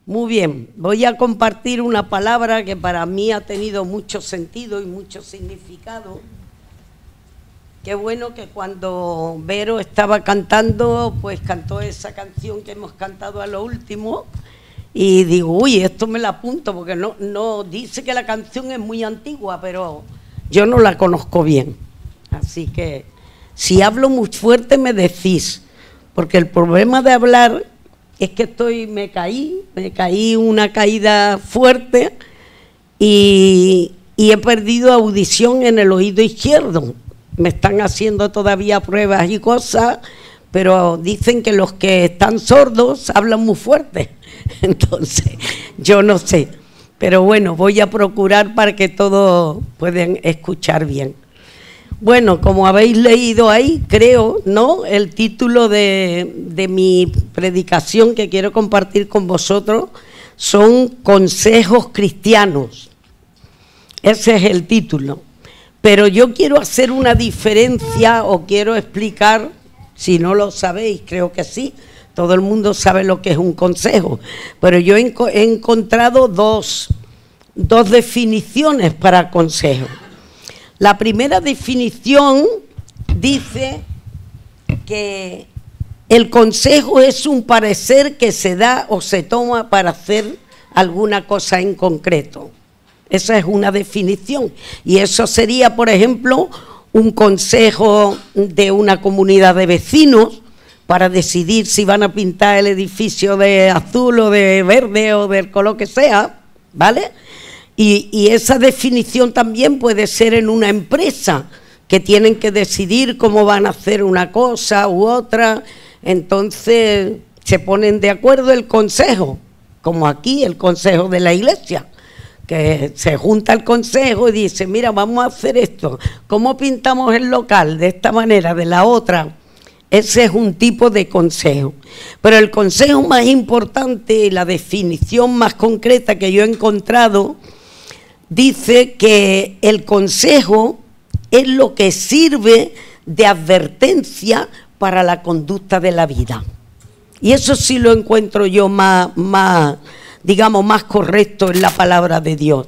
Muy bien, voy a compartir una palabra que para mí ha tenido mucho sentido y mucho significado. Qué bueno que cuando Vero estaba cantando, pues cantó esa canción que hemos cantado a lo último, y digo, uy, esto me la apunto, porque no dice que la canción es muy antigua, pero yo no la conozco bien. Así que si hablo muy fuerte me decís, porque el problema de hablar es que me caí una caída fuerte y he perdido audición en el oído izquierdo. Me están haciendo todavía pruebas y cosas, pero dicen que los que están sordos hablan muy fuerte. Entonces, yo no sé. Pero bueno, voy a procurar para que todos puedan escuchar bien. Bueno, como habéis leído ahí, creo, ¿no?, el título de mi predicación que quiero compartir con vosotros son consejos cristianos. Ese es el título. Pero yo quiero hacer una diferencia o quiero explicar, si no lo sabéis, creo que sí, todo el mundo sabe lo que es un consejo, pero yo he encontrado dos definiciones para consejo. La primera definición dice que el consejo es un parecer que se da o se toma para hacer alguna cosa en concreto. Esa es una definición. Y eso sería, por ejemplo, un consejo de una comunidad de vecinos para decidir si van a pintar el edificio de azul o de verde o del color que sea, ¿vale? Y esa definición también puede ser en una empresa, que tienen que decidir cómo van a hacer una cosa u otra, entonces se ponen de acuerdo el consejo, como aquí el consejo de la iglesia, que se junta el consejo y dice, mira, vamos a hacer esto, ¿cómo pintamos el local? De esta manera, de la otra. Ese es un tipo de consejo. Pero el consejo más importante y la definición más concreta que yo he encontrado dice que el consejo es lo que sirve de advertencia para la conducta de la vida. Y eso sí lo encuentro yo más correcto en la palabra de Dios.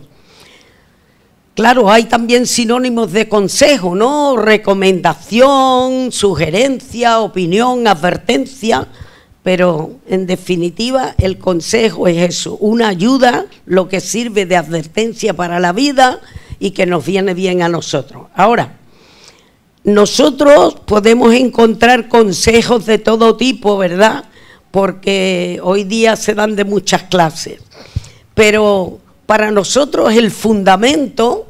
Claro, hay también sinónimos de consejo, ¿no? Recomendación, sugerencia, opinión, advertencia, pero en definitiva el consejo es eso, una ayuda, lo que sirve de advertencia para la vida y que nos viene bien a nosotros. Ahora, nosotros podemos encontrar consejos de todo tipo, ¿verdad?, porque hoy día se dan de muchas clases, pero para nosotros el fundamento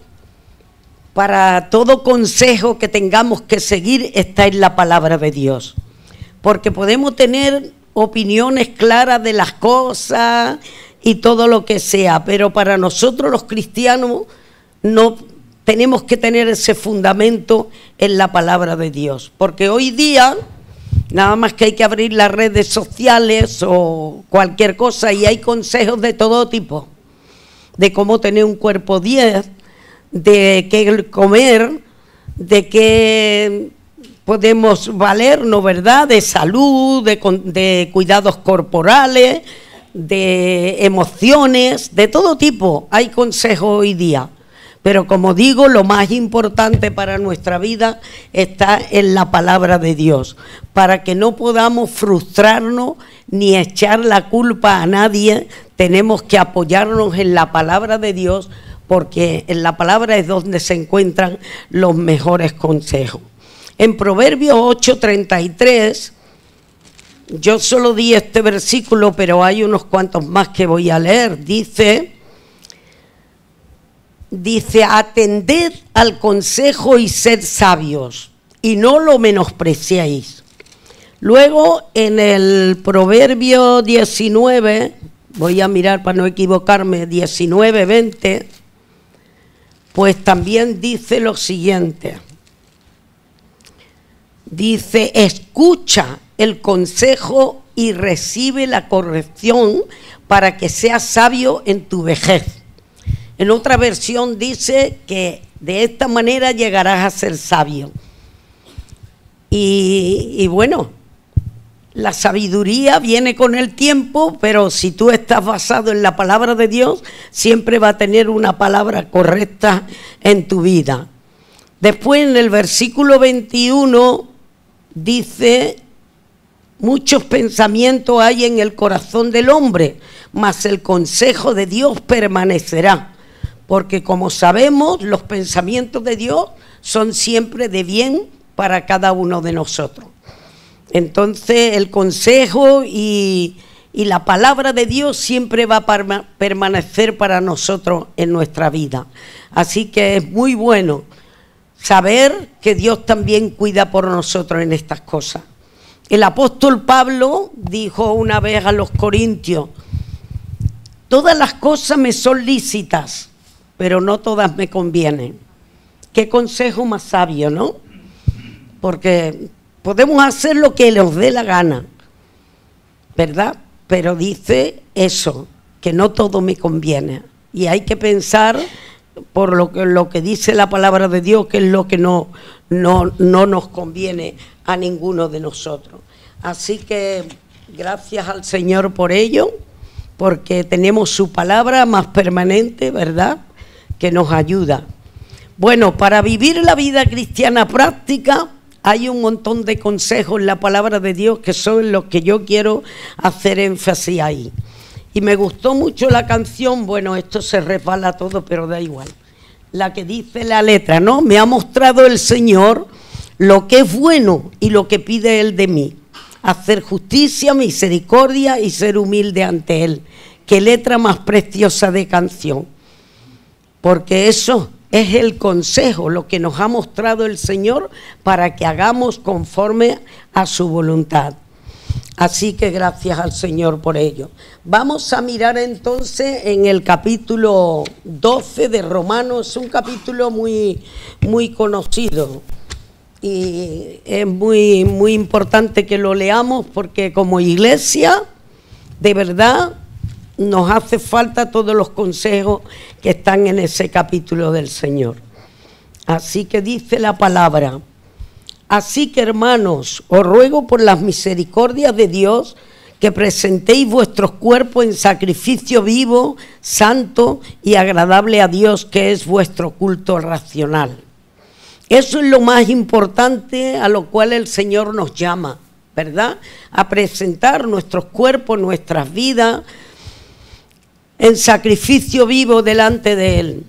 para todo consejo que tengamos que seguir está en la palabra de Dios, porque podemos tener opiniones claras de las cosas y todo lo que sea, pero para nosotros los cristianos no tenemos que tener ese fundamento en la palabra de Dios, porque hoy día nada más que hay que abrir las redes sociales o cualquier cosa y hay consejos de todo tipo, de cómo tener un cuerpo 10, de qué comer, de qué podemos valernos, ¿verdad?, de salud, de cuidados corporales, de emociones, de todo tipo. Hay consejos hoy día. Pero como digo, lo más importante para nuestra vida está en la palabra de Dios, para que no podamos frustrarnos ni echar la culpa a nadie. Tenemos que apoyarnos en la palabra de Dios, porque en la palabra es donde se encuentran los mejores consejos. En Proverbios 8:33, yo solo di este versículo, pero hay unos cuantos más que voy a leer. Dice, atended al consejo y sed sabios, y no lo menospreciéis. Luego en el Proverbio 19, voy a mirar para no equivocarme, 19:20, pues también dice lo siguiente. Dice, escucha el consejo y recibe la corrección para que seas sabio en tu vejez. En otra versión dice que de esta manera llegarás a ser sabio. Y bueno, la sabiduría viene con el tiempo, pero si tú estás basado en la palabra de Dios, siempre va a tener una palabra correcta en tu vida. Después en el versículo 21 dice: muchos pensamientos hay en el corazón del hombre, mas el consejo de Dios permanecerá. Porque como sabemos, los pensamientos de Dios son siempre de bien para cada uno de nosotros. Entonces el consejo y la palabra de Dios siempre va a permanecer para nosotros en nuestra vida. Así que es muy bueno saber que Dios también cuida por nosotros en estas cosas. El apóstol Pablo dijo una vez a los corintios: todas las cosas me son lícitas, pero no todas me convienen. Qué consejo más sabio, ¿no? Porque podemos hacer lo que nos dé la gana, ¿verdad? Pero dice eso, que no todo me conviene. Y hay que pensar por lo que dice la palabra de Dios, que es lo que no nos conviene a ninguno de nosotros. Así que gracias al Señor por ello, porque tenemos su palabra más permanente, ¿verdad?, que nos ayuda. Bueno, para vivir la vida cristiana práctica hay un montón de consejos en la palabra de Dios que son los que yo quiero hacer énfasis ahí. Y me gustó mucho la canción, bueno, esto se resbala todo, pero da igual. La que dice la letra, ¿no? Me ha mostrado el Señor lo que es bueno y lo que pide Él de mí: hacer justicia, misericordia y ser humilde ante Él. Qué letra más preciosa de canción. Porque eso es el consejo, lo que nos ha mostrado el Señor para que hagamos conforme a su voluntad. Así que gracias al Señor por ello. Vamos a mirar entonces en el capítulo 12 de Romanos. Es un capítulo muy conocido y es muy importante que lo leamos, porque como iglesia, de verdad, nos hace falta todos los consejos que están en ese capítulo del Señor. Así que dice la palabra: así que, hermanos, os ruego por las misericordias de Dios que presentéis vuestros cuerpos en sacrificio vivo, santo y agradable a Dios, que es vuestro culto racional. Eso es lo más importante a lo cual el Señor nos llama, ¿verdad? A presentar nuestros cuerpos, nuestras vidas, en sacrificio vivo delante de Él,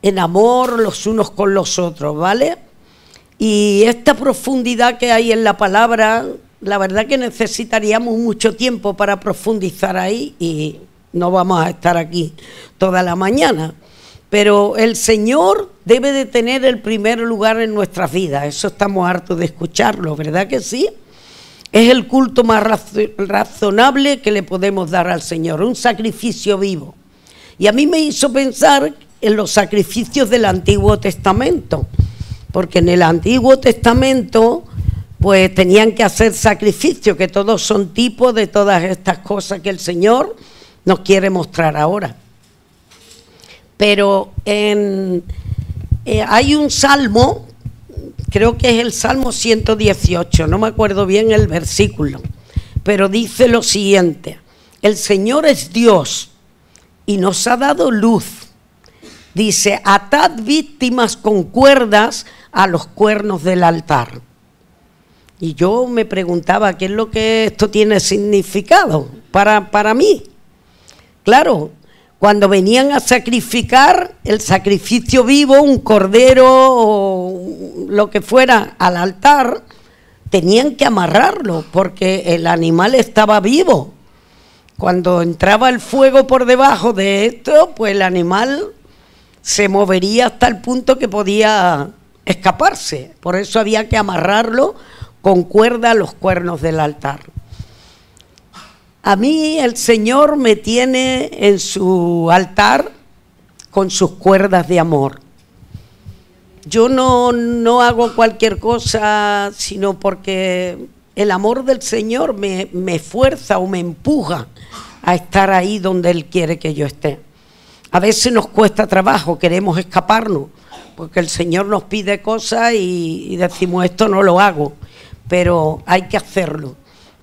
en amor los unos con los otros, ¿vale? Y esta profundidad que hay en la palabra, la verdad que necesitaríamos mucho tiempo para profundizar ahí, y no vamos a estar aquí toda la mañana. Pero el Señor debe de tener el primer lugar en nuestras vidas, eso estamos hartos de escucharlo, ¿verdad que sí? Es el culto más razonable que le podemos dar al Señor, un sacrificio vivo. Y a mí me hizo pensar en los sacrificios del Antiguo Testamento, porque en el Antiguo Testamento pues tenían que hacer sacrificios, que todos son tipos de todas estas cosas que el Señor nos quiere mostrar ahora. Pero hay un salmo, creo que es el Salmo 118, no me acuerdo bien el versículo, pero dice lo siguiente: el Señor es Dios y nos ha dado luz. Dice: atad víctimas con cuerdas a los cuernos del altar. Y yo me preguntaba, ¿qué es lo que esto tiene significado para mí? Claro, cuando venían a sacrificar el sacrificio vivo, un cordero o lo que fuera al altar, tenían que amarrarlo porque el animal estaba vivo. Cuando entraba el fuego por debajo de esto, pues el animal se movería hasta el punto que podía escaparse. Por eso había que amarrarlo con cuerda a los cuernos del altar. A mí el Señor me tiene en su altar con sus cuerdas de amor. Yo no hago cualquier cosa, sino porque el amor del Señor me fuerza o me empuja a estar ahí donde Él quiere que yo esté. A veces nos cuesta trabajo, queremos escaparnos, porque el Señor nos pide cosas y decimos esto no lo hago, pero hay que hacerlo,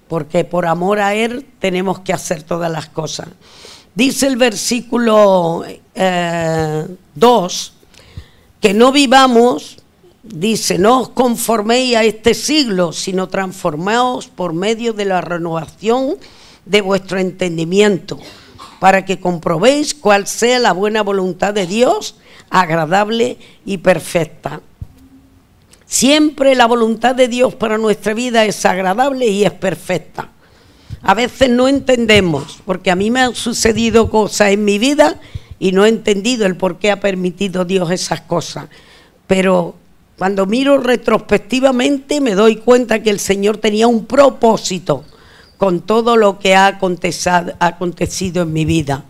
porque por amor a Él tenemos que hacer todas las cosas. Dice el versículo 2, que no vivamos, dice, no os conforméis a este siglo, sino transformaos por medio de la renovación de vuestro entendimiento, para que comprobéis cuál sea la buena voluntad de Dios, agradable y perfecta. Siempre la voluntad de Dios para nuestra vida es agradable y es perfecta. A veces no entendemos, porque a mí me han sucedido cosas en mi vida y no he entendido el por qué ha permitido Dios esas cosas. Pero cuando miro retrospectivamente me doy cuenta que el Señor tenía un propósito con todo lo que ha acontecido en mi vida.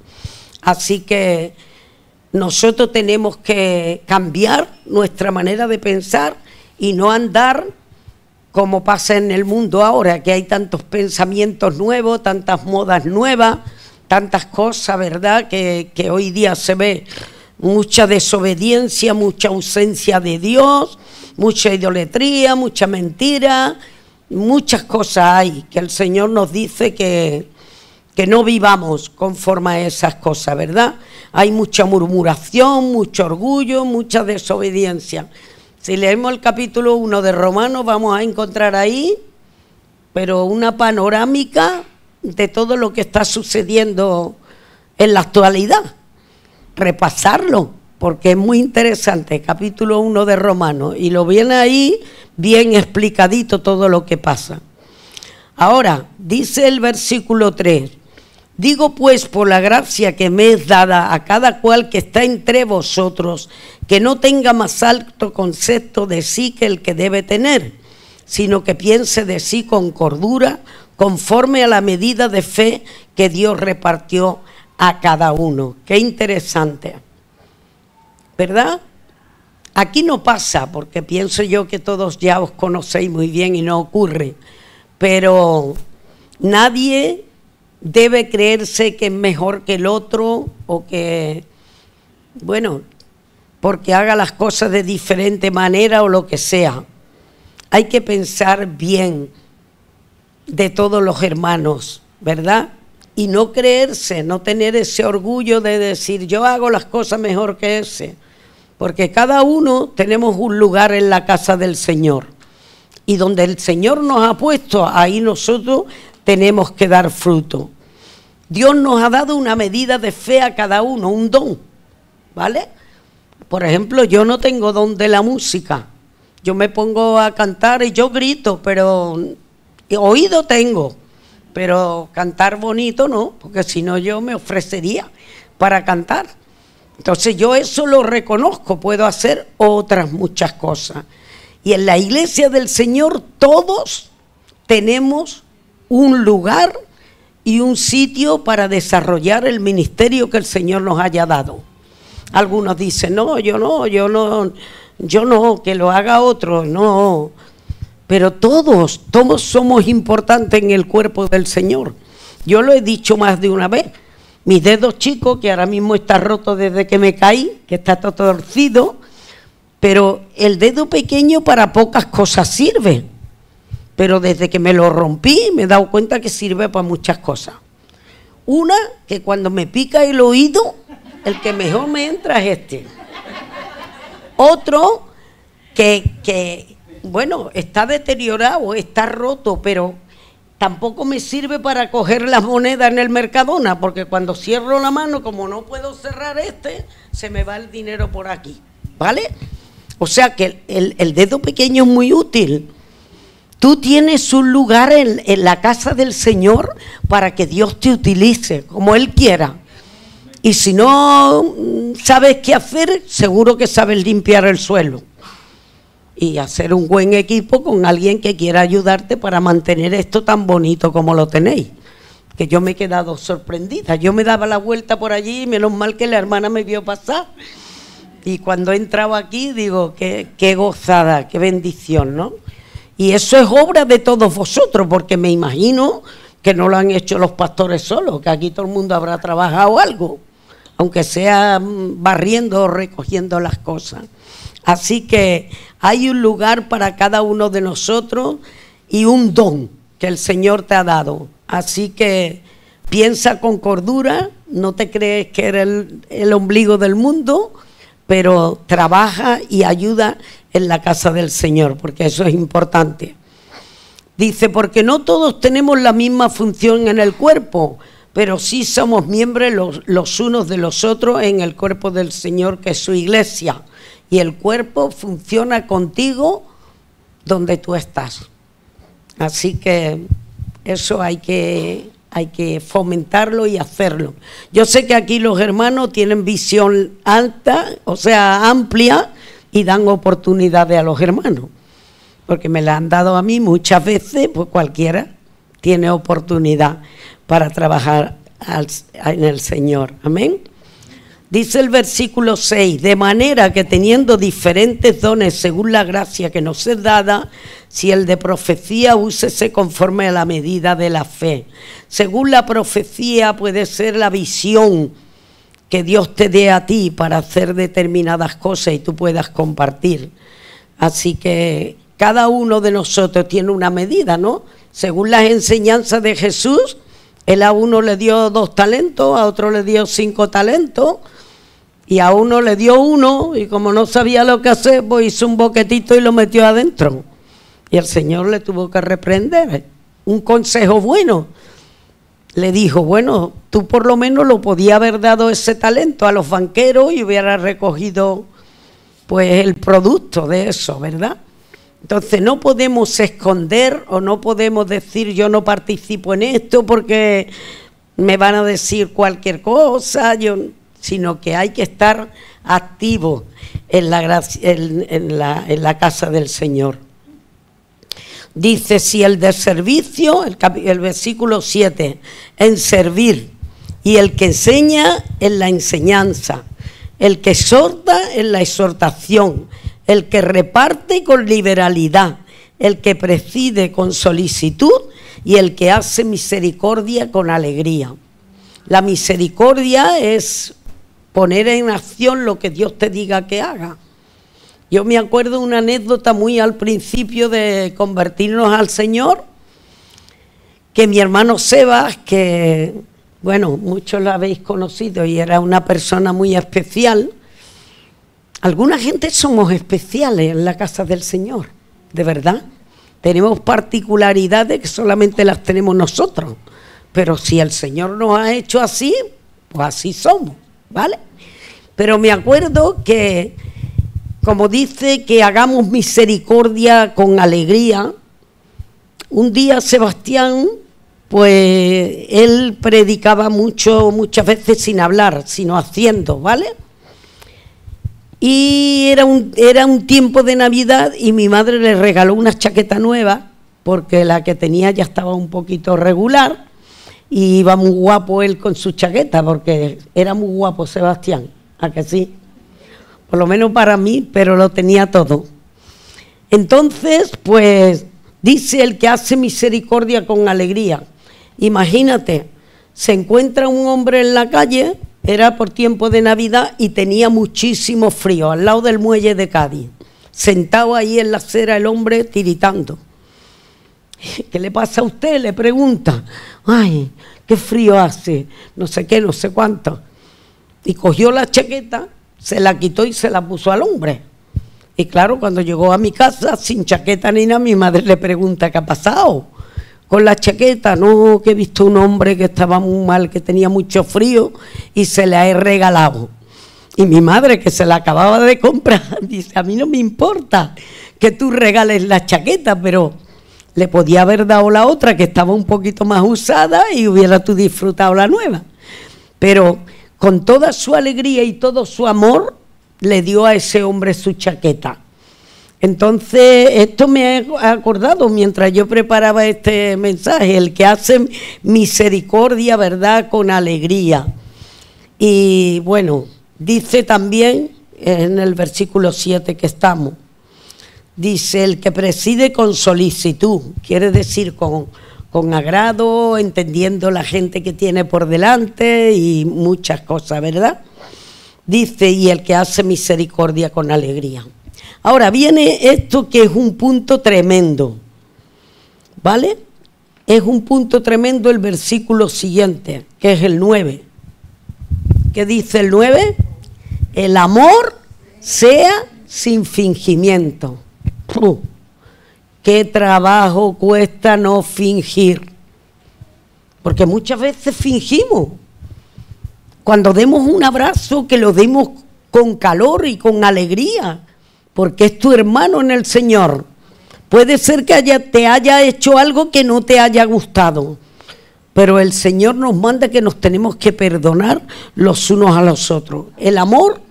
Así que nosotros tenemos que cambiar nuestra manera de pensar y no andar como pasa en el mundo ahora, que hay tantos pensamientos nuevos, tantas modas nuevas, tantas cosas, ¿verdad?, que hoy día se ve mucha desobediencia, mucha ausencia de Dios, mucha idolatría, mucha mentira, muchas cosas hay que el Señor nos dice que no vivamos conforme a esas cosas, ¿verdad? Hay mucha murmuración, mucho orgullo, mucha desobediencia. Si leemos el capítulo 1 de Romanos vamos a encontrar ahí, pero una panorámica de todo lo que está sucediendo en la actualidad. Repasarlo, porque es muy interesante, capítulo 1 de Romanos, y lo viene ahí bien explicadito todo lo que pasa. Ahora, dice el versículo 3, digo pues por la gracia que me es dada a cada cual que está entre vosotros, que no tenga más alto concepto de sí que el que debe tener, sino que piense de sí con cordura, conforme a la medida de fe que Dios repartió a cada uno. Qué interesante, ¿verdad? Aquí no pasa, porque pienso yo que todos ya os conocéis muy bien y no ocurre, pero nadie debe creerse que es mejor que el otro o que, bueno, porque haga las cosas de diferente manera o lo que sea. Hay que pensar bien de todos los hermanos, ¿verdad? Y no creerse, no tener ese orgullo de decir yo hago las cosas mejor que ese, porque cada uno tenemos un lugar en la casa del Señor y donde el Señor nos ha puesto, ahí nosotros tenemos que dar fruto. Dios nos ha dado una medida de fe a cada uno, un don, ¿vale? Por ejemplo, yo no tengo don de la música, yo me pongo a cantar y yo grito, pero oído tengo, pero cantar bonito no, porque si no yo me ofrecería para cantar. Entonces yo eso lo reconozco, puedo hacer otras muchas cosas. Y en la iglesia del Señor todos tenemos un lugar y un sitio para desarrollar el ministerio que el Señor nos haya dado. Algunos dicen, no, yo no, que lo haga otro, no. Pero todos somos importantes en el cuerpo del Señor. Yo lo he dicho más de una vez. Mis dedos chicos, que ahora mismo está roto desde que me caí, que está todo torcido, pero el dedo pequeño para pocas cosas sirve. Pero desde que me lo rompí me he dado cuenta que sirve para muchas cosas. Una, que cuando me pica el oído, el que mejor me entra es este. Otro, que bueno, está deteriorado, está roto, pero tampoco me sirve para coger las monedas en el Mercadona, porque cuando cierro la mano, como no puedo cerrar se me va el dinero por aquí, ¿vale? O sea que el dedo pequeño es muy útil. Tú tienes un lugar en la casa del Señor para que Dios te utilice como Él quiera. Y si no sabes qué hacer, seguro que sabes limpiar el suelo. Y hacer un buen equipo con alguien que quiera ayudarte para mantener esto tan bonito como lo tenéis. Que yo me he quedado sorprendida. Yo me daba la vuelta por allí y menos mal que la hermana me vio pasar. Y cuando he entrado aquí digo, qué gozada, qué bendición, ¿no? Y eso es obra de todos vosotros, porque me imagino que no lo han hecho los pastores solos, que aquí todo el mundo habrá trabajado algo, aunque sea barriendo o recogiendo las cosas. Así que hay un lugar para cada uno de nosotros y un don. que el Señor te ha dado. Así que piensa con cordura, no te crees que eres el ombligo del mundo, pero trabaja y ayuda en la casa del Señor, porque eso es importante. Dice, porque no todos tenemos la misma función en el cuerpo, pero sí somos miembros los unos de los otros en el cuerpo del Señor, que es su iglesia. Y el cuerpo funciona contigo donde tú estás. Así que eso hay que fomentarlo y hacerlo. Yo sé que aquí los hermanos tienen visión alta, o sea, amplia, y dan oportunidades a los hermanos, porque me la han dado a mí muchas veces, pues cualquiera tiene oportunidad para trabajar en el Señor. Amén. Dice el versículo 6, de manera que teniendo diferentes dones según la gracia que nos es dada, si el de profecía, úsese conforme a la medida de la fe. Según la profecía puede ser la visión que Dios te dé a ti para hacer determinadas cosas y tú puedas compartir. Así que cada uno de nosotros tiene una medida, ¿no? Según las enseñanzas de Jesús, Él a uno le dio 2 talentos, a otro le dio 5 talentos, y a uno le dio 1, y como no sabía lo que hacer, pues hizo un boquetito y lo metió adentro. Y el Señor le tuvo que reprender. Un consejo bueno. Le dijo, bueno, tú por lo menos lo podías haber dado ese talento a los banqueros y hubieras recogido pues el producto de eso, ¿verdad? Entonces no podemos esconder o no podemos decir yo no participo en esto porque me van a decir cualquier cosa, sino que hay que estar activo en la casa del Señor. Dice, si el de servicio, el versículo 7, en servir, y el que enseña en la enseñanza, el que exhorta en la exhortación, el que reparte con liberalidad, el que preside con solicitud y el que hace misericordia con alegría. La misericordia es poner en acción lo que Dios te diga que haga. Yo me acuerdo de una anécdota muy al principio de convertirnos al Señor, que mi hermano Sebas, que, bueno, muchos lo habéis conocido y era una persona muy especial. Alguna gente somos especiales en la casa del Señor, de verdad. Tenemos particularidades que solamente las tenemos nosotros, pero si el Señor nos ha hecho así, pues así somos, ¿vale? Pero me acuerdo que, como dice, que hagamos misericordia con alegría. Un día Sebastián, pues él predicaba muchas veces sin hablar, sino haciendo, ¿vale? Y era un tiempo de Navidad y mi madre le regaló una chaqueta nueva, porque la que tenía ya estaba un poquito regular, y iba muy guapo él con su chaqueta, porque era muy guapo Sebastián, ¿a que sí? Por lo menos para mí, pero lo tenía todo. Entonces, pues, dice el que hace misericordia con alegría. Imagínate, se encuentra un hombre en la calle, era por tiempo de Navidad y tenía muchísimo frío, al lado del muelle de Cádiz. Sentado ahí en la acera el hombre tiritando. ¿Qué le pasa a usted?, le pregunta. Ay, qué frío hace, no sé qué, no sé cuánto. Y cogió la chaqueta, se la quitó y se la puso al hombre. Y claro, cuando llegó a mi casa, sin chaqueta ni nada, mi madre le pregunta, ¿qué ha pasado con la chaqueta? No, que he visto un hombre que estaba muy mal, que tenía mucho frío y se la he regalado. Y mi madre, que se la acababa de comprar, dice, a mí no me importa que tú regales la chaqueta, pero le podía haber dado la otra que estaba un poquito más usada y hubiera tú disfrutado la nueva. Pero con toda su alegría y todo su amor, le dio a ese hombre su chaqueta. Entonces, esto me ha acordado mientras yo preparaba este mensaje, el que hace misericordia, ¿verdad?, con alegría. Y bueno, dice también en el versículo 7 que estamos, dice, el que preside con solicitud, quiere decir con agrado, entendiendo la gente que tiene por delante y muchas cosas, ¿verdad? Dice, y el que hace misericordia con alegría. Ahora viene esto que es un punto tremendo, ¿vale? es un punto tremendo el versículo siguiente, que es el 9. ¿Qué dice el 9? El amor sea sin fingimiento. Qué trabajo cuesta no fingir. Porque muchas veces fingimos. Cuando demos un abrazo, que lo demos con calor y con alegría, porque es tu hermano en el Señor. Puede ser que te haya hecho algo que no te haya gustado, pero el Señor nos manda que nos tenemos que perdonar los unos a los otros. El amor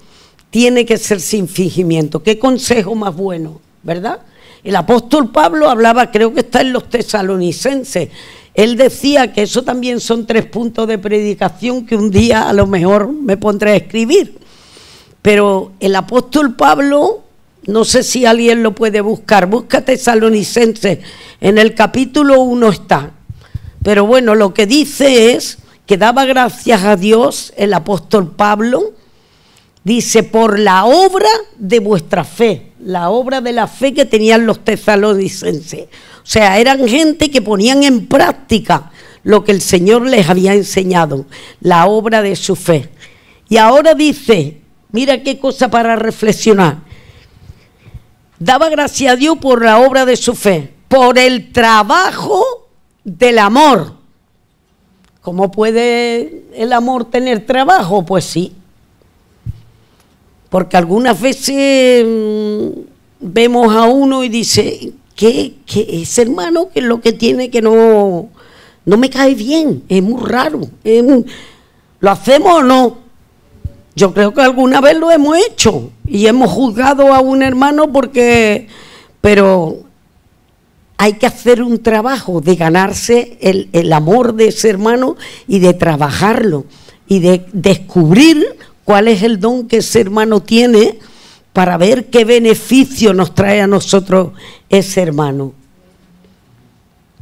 tiene que ser sin fingimiento. Qué consejo más bueno, ¿verdad? El apóstol Pablo hablaba, creo que está en los Tesalonicenses, él decía que eso también son 3 puntos de predicación que un día a lo mejor me pondré a escribir. Pero el apóstol Pablo, no sé si alguien lo puede buscar, busca Tesalonicenses, en el capítulo 1 está. Pero bueno, lo que dice es que daba gracias a Dios el apóstol Pablo, dice, por la obra de vuestra fe, la obra de la fe que tenían los tesalonicenses. O sea, eran gente que ponían en práctica lo que el Señor les había enseñado, la obra de su fe. Y ahora dice, mira qué cosa para reflexionar. Daba gracias a Dios por la obra de su fe, por el trabajo del amor. ¿Cómo puede el amor tener trabajo? Pues sí. Porque algunas veces vemos a uno y dice, que ese hermano que es lo que tiene que no me cae bien, es muy raro. ¿Lo hacemos o no? Yo creo que alguna vez lo hemos hecho y hemos juzgado a un hermano pero hay que hacer un trabajo de ganarse el amor de ese hermano y de trabajarlo y de descubrir cuál es el don que ese hermano tiene para ver qué beneficio nos trae a nosotros ese hermano.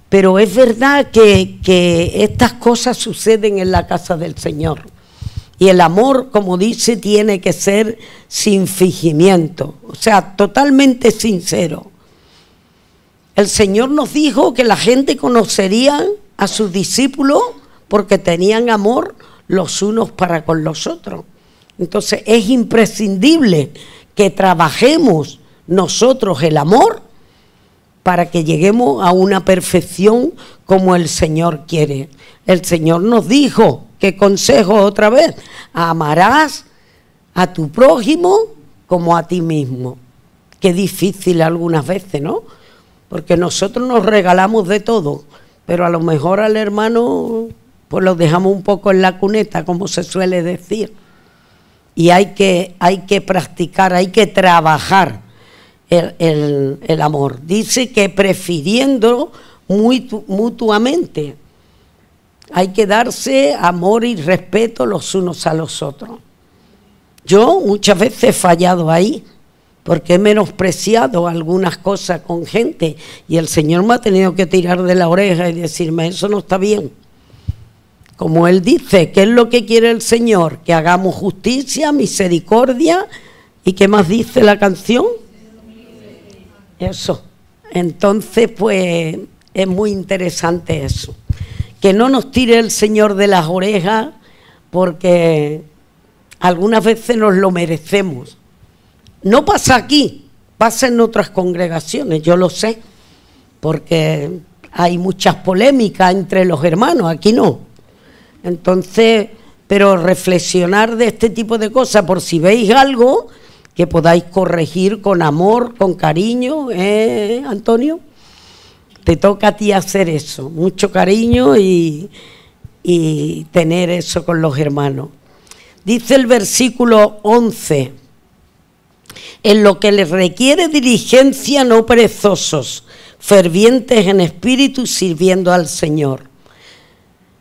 Pero es verdad que estas cosas suceden en la casa del Señor. Y el amor, como dice, tiene que ser sin fingimiento, o sea, totalmente sincero. El Señor nos dijo que la gente conocería a sus discípulos porque tenían amor los unos para con los otros. Entonces es imprescindible que trabajemos nosotros el amor para que lleguemos a una perfección como el Señor quiere. El Señor nos dijo, ¿qué consejo otra vez? Amarás a tu prójimo como a ti mismo. Qué difícil algunas veces, ¿no? Porque nosotros nos regalamos de todo, pero a lo mejor al hermano pues lo dejamos un poco en la cuneta, como se suele decir. Y hay que practicar, hay que trabajar el amor. Dice que prefiriendo mutuamente. Hay que darse amor y respeto los unos a los otros. Yo muchas veces he fallado ahí, porque he menospreciado algunas cosas con gente y el Señor me ha tenido que tirar de la oreja y decirme, eso no está bien. Como Él dice, ¿qué es lo que quiere el Señor? Que hagamos justicia, misericordia. ¿Y qué más dice la canción? Eso. Entonces, pues, es muy interesante eso. Que no nos tire el Señor de las orejas, porque algunas veces nos lo merecemos. No pasa aquí, pasa en otras congregaciones, yo lo sé, porque hay muchas polémicas entre los hermanos, aquí no. Entonces, pero reflexionar de este tipo de cosas, por si veis algo que podáis corregir con amor, con cariño, Antonio, te toca a ti hacer eso, mucho cariño y tener eso con los hermanos. Dice el versículo 11, en lo que les requiere diligencia, no perezosos, fervientes en espíritu, sirviendo al Señor.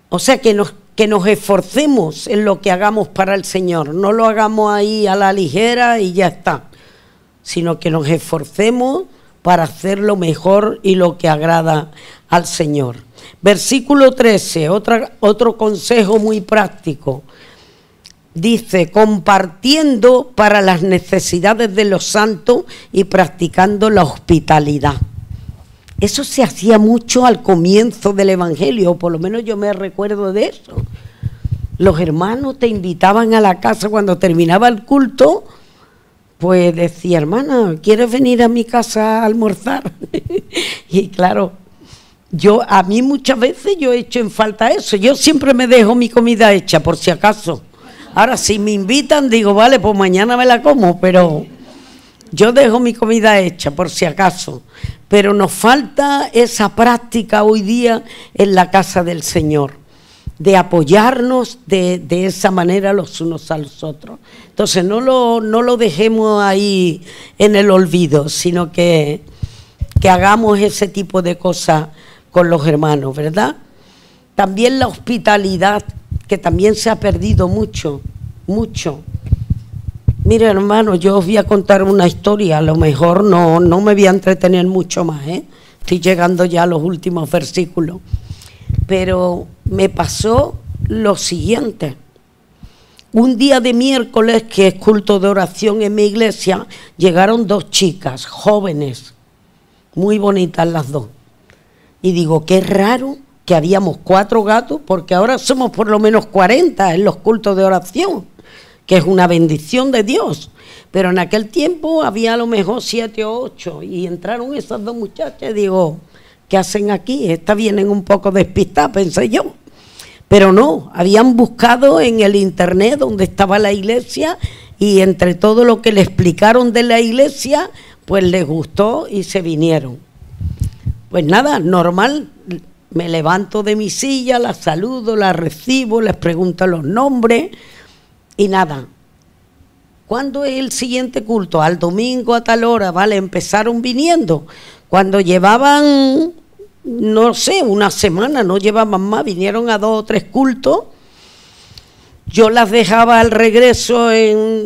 O sea, que nos esforcemos en lo que hagamos para el Señor, no lo hagamos ahí a la ligera y ya está, sino que nos esforcemos para hacer lo mejor y lo que agrada al Señor. Versículo 13, otro consejo muy práctico. Dice, compartiendo para las necesidades de los santos y practicando la hospitalidad. Eso se hacía mucho al comienzo del Evangelio, o por lo menos yo me recuerdo de eso. Los hermanos te invitaban a la casa cuando terminaba el culto, pues decía, hermana, ¿quieres venir a mi casa a almorzar? Y claro, a mí muchas veces yo he hecho en falta eso. Yo siempre me dejo mi comida hecha, por si acaso. Ahora, si me invitan, digo, vale, pues mañana me la como, pero yo dejo mi comida hecha, por si acaso. Pero nos falta esa práctica hoy día en la casa del Señor, de apoyarnos de esa manera los unos a los otros. Entonces no lo dejemos ahí en el olvido, sino que hagamos ese tipo de cosas con los hermanos, ¿verdad? También la hospitalidad, que también se ha perdido mucho, mucho. Mire, hermano, yo os voy a contar una historia, a lo mejor no me voy a entretener mucho más, ¿eh? Estoy llegando ya a los últimos versículos. Pero me pasó lo siguiente. Un día de miércoles, que es culto de oración en mi iglesia, llegaron 2 chicas jóvenes, muy bonitas las 2. Y digo, qué raro que habíamos 4 gatos, porque ahora somos por lo menos 40 en los cultos de oración, que es una bendición de Dios. Pero en aquel tiempo había a lo mejor 7 o 8, y entraron esas 2 muchachas y digo, ¿qué hacen aquí? Estas vienen un poco despistadas, pensé yo. Pero no, habían buscado en el internet donde estaba la iglesia, y entre todo lo que le explicaron de la iglesia, pues les gustó y se vinieron. Pues nada, normal, me levanto de mi silla, las saludo, las recibo, les pregunto los nombres y nada. ¿Cuándo es el siguiente culto? Al domingo a tal hora, vale, empezaron viniendo. Cuando llevaban, no sé, una semana, no llevaban más, vinieron a 2 o 3 cultos. Yo las dejaba al regreso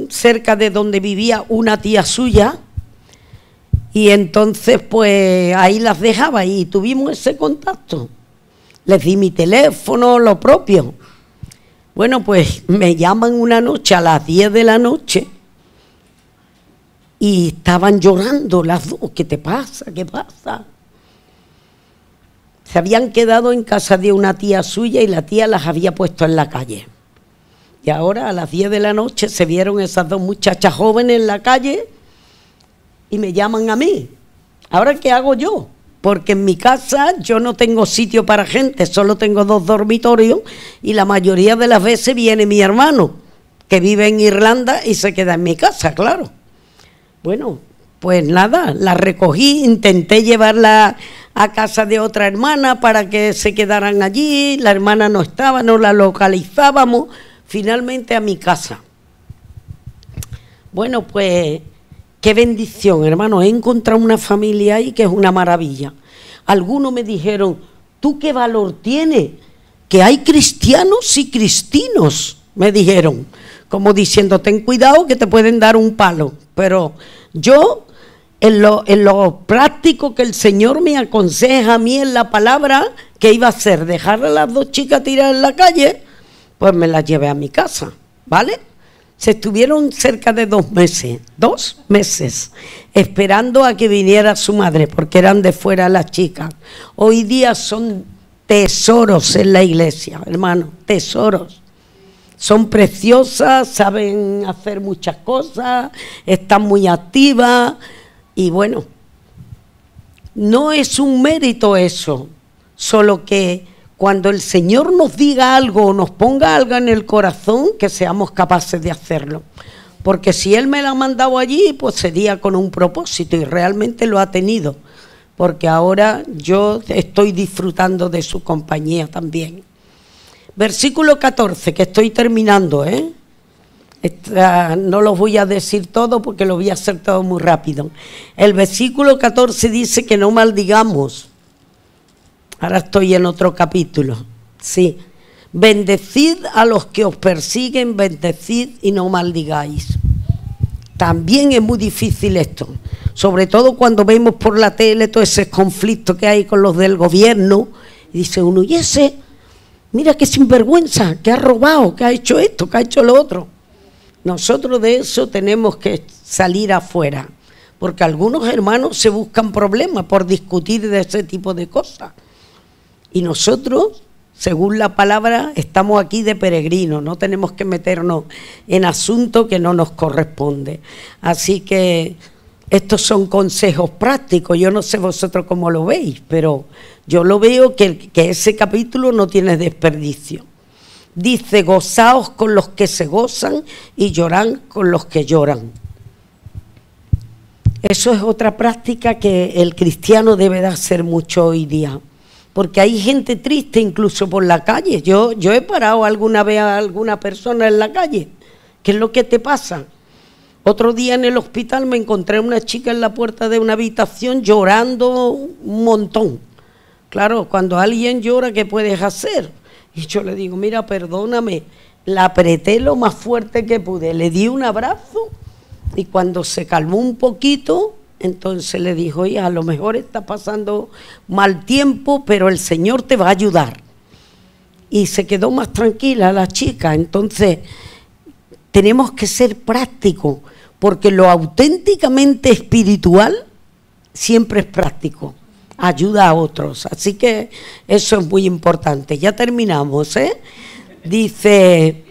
cerca de donde vivía una tía suya, y entonces pues ahí las dejaba y tuvimos ese contacto. Les di mi teléfono, lo propio. Bueno, pues me llaman una noche a las 10 de la noche y estaban llorando las 2. ¿Qué te pasa? ¿Qué pasa? Se habían quedado en casa de una tía suya y la tía las había puesto en la calle. Y ahora a las 10 de la noche se vieron esas 2 muchachas jóvenes en la calle y me llaman a mí. ¿Ahora qué hago yo? Porque en mi casa yo no tengo sitio para gente, solo tengo 2 dormitorios, y la mayoría de las veces viene mi hermano, que vive en Irlanda, y se queda en mi casa, claro. Bueno, pues nada, la recogí, intenté llevarla a casa de otra hermana para que se quedaran allí, la hermana no estaba, no la localizábamos, finalmente a mi casa. Bueno, pues qué bendición, hermano, he encontrado una familia ahí que es una maravilla. Algunos me dijeron, ¿tú qué valor tienes? Que hay cristianos y cristinos, me dijeron, como diciendo, ten cuidado que te pueden dar un palo. Pero yo, en lo práctico que el Señor me aconseja a mí en la palabra, ¿qué iba a hacer? ¿Dejar a las 2 chicas tiradas en la calle? Pues me las llevé a mi casa, ¿vale? Se estuvieron cerca de 2 meses, 2 meses, esperando a que viniera su madre, porque eran de fuera las chicas. Hoy día son tesoros en la iglesia, hermano, tesoros. Son preciosas, saben hacer muchas cosas, están muy activas y bueno, no es un mérito eso, solo que cuando el Señor nos diga algo o nos ponga algo en el corazón, que seamos capaces de hacerlo. Porque si Él me la ha mandado allí, pues sería con un propósito, y realmente lo ha tenido. Porque ahora yo estoy disfrutando de su compañía también. Versículo 14, que estoy terminando, ¿eh? No los voy a decir todo porque lo voy a hacer todo muy rápido. El versículo 14 dice que no maldigamos. Ahora estoy en otro capítulo, sí. Bendecid a los que os persiguen, bendecid y no maldigáis. También es muy difícil esto, sobre todo cuando vemos por la tele todo ese conflicto que hay con los del gobierno, y dice uno, y ese, mira qué sinvergüenza, que ha robado, que ha hecho esto, que ha hecho lo otro. Nosotros de eso tenemos que salir afuera, porque algunos hermanos se buscan problemas por discutir de ese tipo de cosas. Y nosotros, según la palabra, estamos aquí de peregrinos, no tenemos que meternos en asuntos que no nos corresponde. Así que estos son consejos prácticos, yo no sé vosotros cómo lo veis, pero yo lo veo que ese capítulo no tiene desperdicio. Dice, gozaos con los que se gozan y llorad con los que lloran. Eso es otra práctica que el cristiano debe de hacer mucho hoy día, porque hay gente triste incluso por la calle. Yo he parado alguna vez a alguna persona en la calle. ¿Qué es lo que te pasa? Otro día en el hospital me encontré una chica en la puerta de una habitación llorando un montón. Claro, cuando alguien llora, ¿qué puedes hacer? Y yo le digo, mira, perdóname, la apreté lo más fuerte que pude, le di un abrazo y cuando se calmó un poquito, entonces le dijo, oye, a lo mejor está pasando mal tiempo, pero el Señor te va a ayudar. Y se quedó más tranquila la chica. Entonces, tenemos que ser prácticos, porque lo auténticamente espiritual siempre es práctico, ayuda a otros. Así que eso es muy importante. Ya terminamos, ¿eh? Dice,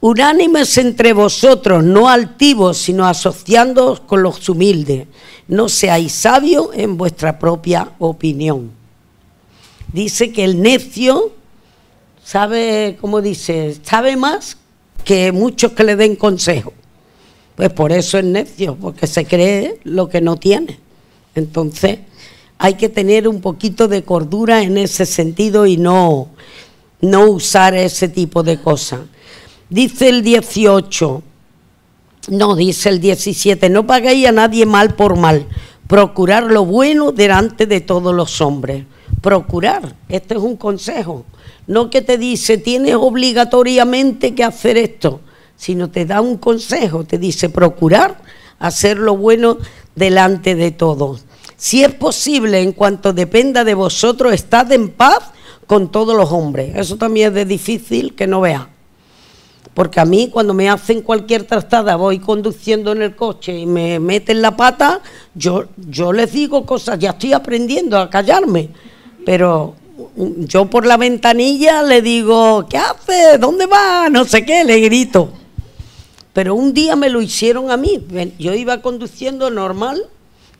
unánimes entre vosotros, no altivos, sino asociándoos con los humildes. No seáis sabios en vuestra propia opinión. Dice que el necio sabe, ¿cómo dice? Sabe más que muchos que le den consejo. Pues por eso es necio, porque se cree lo que no tiene. Entonces hay que tener un poquito de cordura en ese sentido y no usar ese tipo de cosas. Dice el 18, no, dice el 17, no paguéis a nadie mal por mal, procurar lo bueno delante de todos los hombres. Procurar, este es un consejo, no que te dice tienes obligatoriamente que hacer esto, sino te da un consejo, te dice procurar hacer lo bueno delante de todos. Si es posible, en cuanto dependa de vosotros, estad en paz con todos los hombres. Eso también es de difícil que no veas. Porque a mí cuando me hacen cualquier trastada, voy conduciendo en el coche y me meten la pata, yo les digo cosas, ya estoy aprendiendo a callarme, pero yo por la ventanilla le digo, ¿qué haces? ¿Dónde vas? No sé qué, le grito. Pero un día me lo hicieron a mí, yo iba conduciendo normal,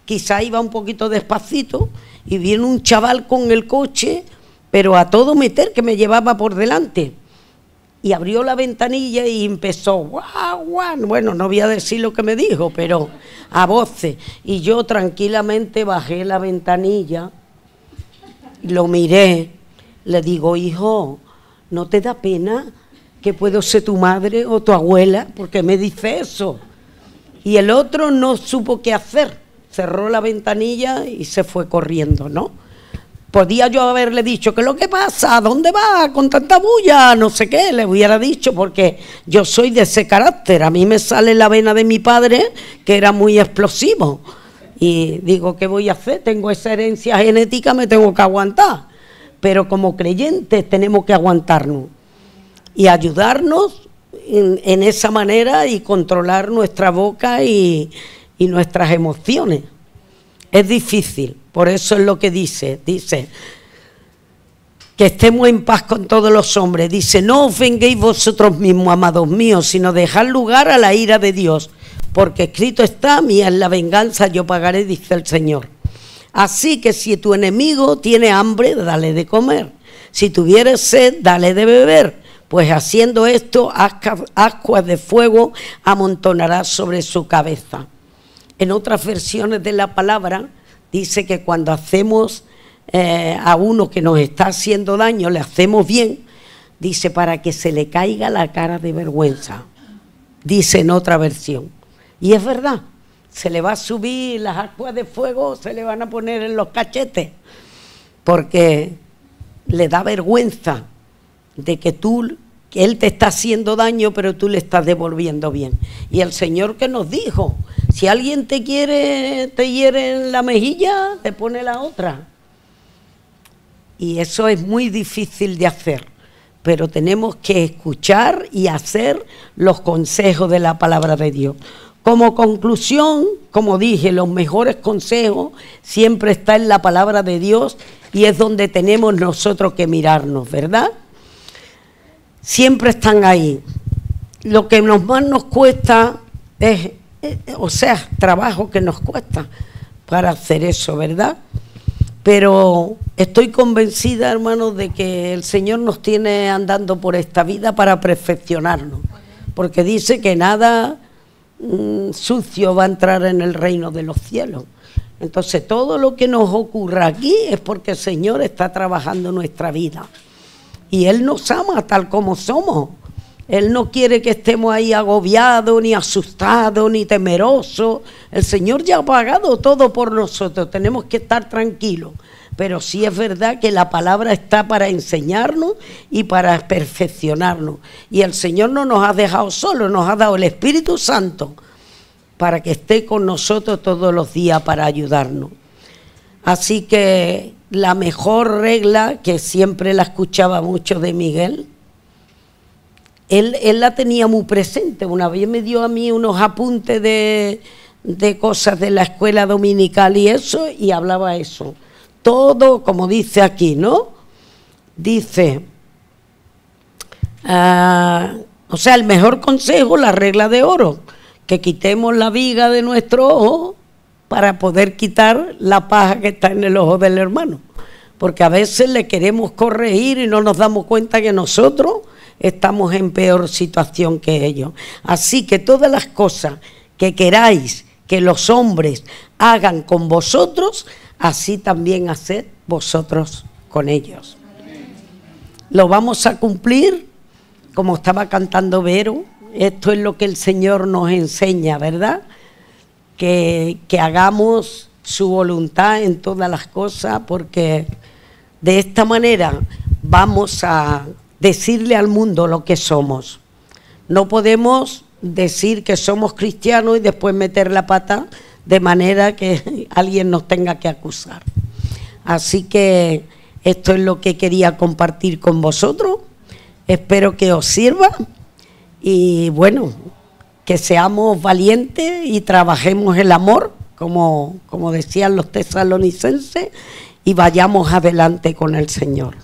quizá iba un poquito despacito, y viene un chaval con el coche, pero a todo meter, que me llevaba por delante. Y abrió la ventanilla y empezó, guau, guau. Bueno, no voy a decir lo que me dijo, pero a voces. Y yo tranquilamente bajé la ventanilla, lo miré, le digo, hijo, ¿no te da pena que puedo ser tu madre o tu abuela? ¿Por qué me dice eso? Y el otro no supo qué hacer, cerró la ventanilla y se fue corriendo, ¿no? Podía yo haberle dicho, ¿qué es lo que pasa? ¿Dónde va con tanta bulla? No sé qué, le hubiera dicho, porque yo soy de ese carácter. A mí me sale la vena de mi padre, que era muy explosivo. Y digo, ¿qué voy a hacer? Tengo esa herencia genética, me tengo que aguantar. Pero como creyentes tenemos que aguantarnos y ayudarnos en esa manera y controlar nuestra boca y nuestras emociones. Es difícil, por eso es lo que dice que estemos en paz con todos los hombres. Dice, no os venguéis vosotros mismos, amados míos, sino dejad lugar a la ira de Dios, porque escrito está, mía es la venganza, yo pagaré, dice el Señor. Así que si tu enemigo tiene hambre, dale de comer. Si tuviere sed, dale de beber, pues haciendo esto, ascuas de fuego amontonarás sobre su cabeza. En otras versiones de la palabra dice que cuando hacemos a uno que nos está haciendo daño, le hacemos bien, dice para que se le caiga la cara de vergüenza, dice en otra versión. Y es verdad, se le va a subir las ascuas de fuego, se le van a poner en los cachetes, porque le da vergüenza de que él te está haciendo daño, pero tú le estás devolviendo bien. Y el Señor que nos dijo, si alguien te hiere en la mejilla, te pone la otra. Y eso es muy difícil de hacer, pero tenemos que escuchar y hacer los consejos de la palabra de Dios. Como conclusión, como dije, los mejores consejos siempre están en la palabra de Dios y es donde tenemos nosotros que mirarnos, ¿verdad? Siempre están ahí. Lo que más nos cuesta es, trabajo que nos cuesta para hacer eso, ¿verdad? Pero estoy convencida, hermanos, de que el Señor nos tiene andando por esta vida para perfeccionarnos, porque dice que nada sucio va a entrar en el reino de los cielos. Entonces todo lo que nos ocurra aquí es porque el Señor está trabajando en nuestra vida y Él nos ama tal como somos. Él no quiere que estemos ahí agobiados, ni asustados, ni temerosos. El Señor ya ha pagado todo por nosotros, tenemos que estar tranquilos. Pero sí es verdad que la palabra está para enseñarnos y para perfeccionarnos. Y el Señor no nos ha dejado solos, nos ha dado el Espíritu Santo para que esté con nosotros todos los días para ayudarnos. Así que la mejor regla, que siempre la escuchaba mucho de Miguel, él la tenía muy presente. Una vez me dio a mí unos apuntes de cosas de la escuela dominical y eso, y hablaba eso. Todo, como dice aquí, ¿no? Dice, el mejor consejo, la regla de oro, que quitemos la viga de nuestro ojo para poder quitar la paja que está en el ojo del hermano. Porque a veces le queremos corregir y no nos damos cuenta que nosotros estamos en peor situación que ellos. Así que todas las cosas que queráis que los hombres hagan con vosotros, así también haced vosotros con ellos. Lo vamos a cumplir, como estaba cantando Vero. Esto es lo que el Señor nos enseña, ¿verdad? Que hagamos su voluntad en todas las cosas, porque de esta manera vamos a decirle al mundo lo que somos. No podemos decir que somos cristianos y después meter la pata de manera que alguien nos tenga que acusar. Así que esto es lo que quería compartir con vosotros. Espero que os sirva y bueno, que seamos valientes y trabajemos el amor, como decían los tesalonicenses, y vayamos adelante con el Señor.